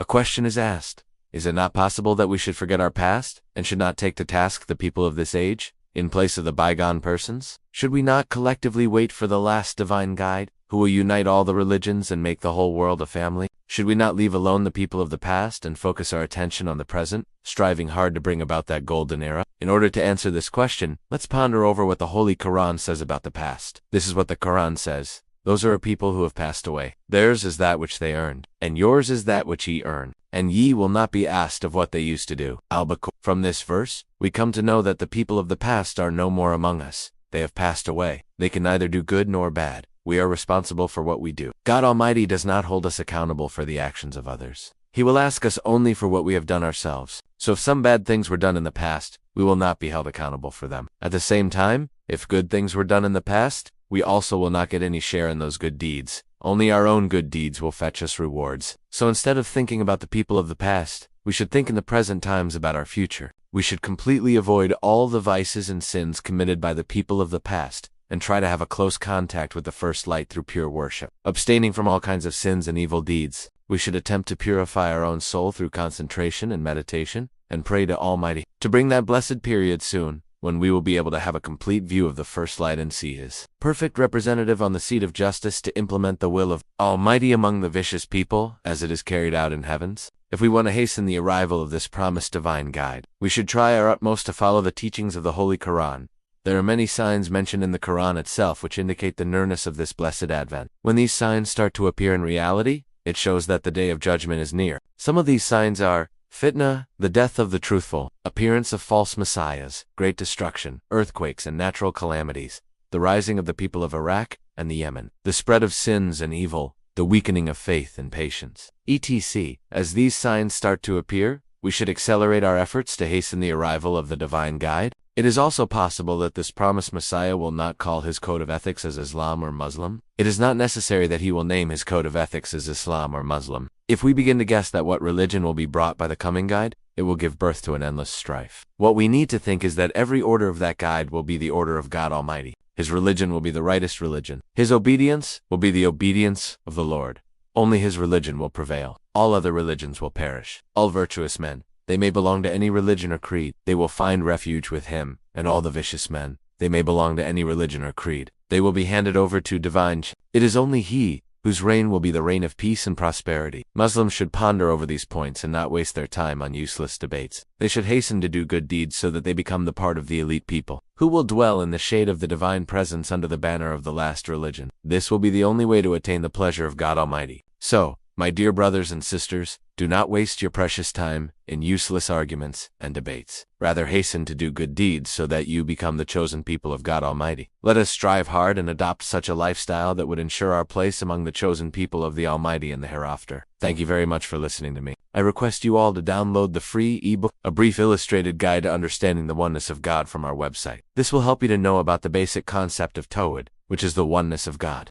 A question is asked. Is it not possible that we should forget our past, and should not take to task the people of this age, in place of the bygone persons? Should we not collectively wait for the last divine guide, who will unite all the religions and make the whole world a family? Should we not leave alone the people of the past and focus our attention on the present, striving hard to bring about that golden era? In order to answer this question, let's ponder over what the Holy Quran says about the past. This is what the Quran says. Those are a people who have passed away. Theirs is that which they earned, and yours is that which ye earn, and ye will not be asked of what they used to do. Al-Baqarah. From this verse, we come to know that the people of the past are no more among us. They have passed away. They can neither do good nor bad. We are responsible for what we do. God Almighty does not hold us accountable for the actions of others. He will ask us only for what we have done ourselves. So if some bad things were done in the past, we will not be held accountable for them. At the same time, if good things were done in the past, we also will not get any share in those good deeds. Only our own good deeds will fetch us rewards. So instead of thinking about the people of the past, we should think in the present times about our future. We should completely avoid all the vices and sins committed by the people of the past, and try to have a close contact with the first light through pure worship. Abstaining from all kinds of sins and evil deeds, we should attempt to purify our own soul through concentration and meditation, and pray to Almighty to bring that blessed period soon, when we will be able to have a complete view of the first light and see His perfect representative on the seat of justice to implement the will of Almighty among the vicious people, as it is carried out in heavens. If we want to hasten the arrival of this promised divine guide, we should try our utmost to follow the teachings of the Holy Quran. There are many signs mentioned in the Quran itself which indicate the nearness of this blessed advent. When these signs start to appear in reality, it shows that the day of judgment is near. Some of these signs are fitna, the death of the truthful, appearance of false messiahs, great destruction, earthquakes and natural calamities, the rising of the people of Iraq and the Yemen, the spread of sins and evil, the weakening of faith and patience, etc. As these signs start to appear, we should accelerate our efforts to hasten the arrival of the divine guide. It is also possible that this promised Messiah will not call his code of ethics as Islam or Muslim. It is not necessary that he will name his code of ethics as Islam or Muslim. If we begin to guess that what religion will be brought by the coming guide, it will give birth to an endless strife. What we need to think is that every order of that guide will be the order of God Almighty. His religion will be the rightest religion. His obedience will be the obedience of the Lord. Only his religion will prevail. All other religions will perish. All virtuous men, they may belong to any religion or creed, they will find refuge with him, and all the vicious men, they may belong to any religion or creed, they will be handed over to divine. It is only he whose reign will be the reign of peace and prosperity. Muslims should ponder over these points and not waste their time on useless debates. They should hasten to do good deeds so that they become the part of the elite people, who will dwell in the shade of the divine presence under the banner of the last religion. This will be the only way to attain the pleasure of God Almighty. So, my dear brothers and sisters, do not waste your precious time in useless arguments and debates. Rather hasten to do good deeds so that you become the chosen people of God Almighty. Let us strive hard and adopt such a lifestyle that would ensure our place among the chosen people of the Almighty in the hereafter. Thank you very much for listening to me. I request you all to download the free ebook, A Brief Illustrated Guide to Understanding the Oneness of God, from our website. This will help you to know about the basic concept of Tawhid, which is the oneness of God.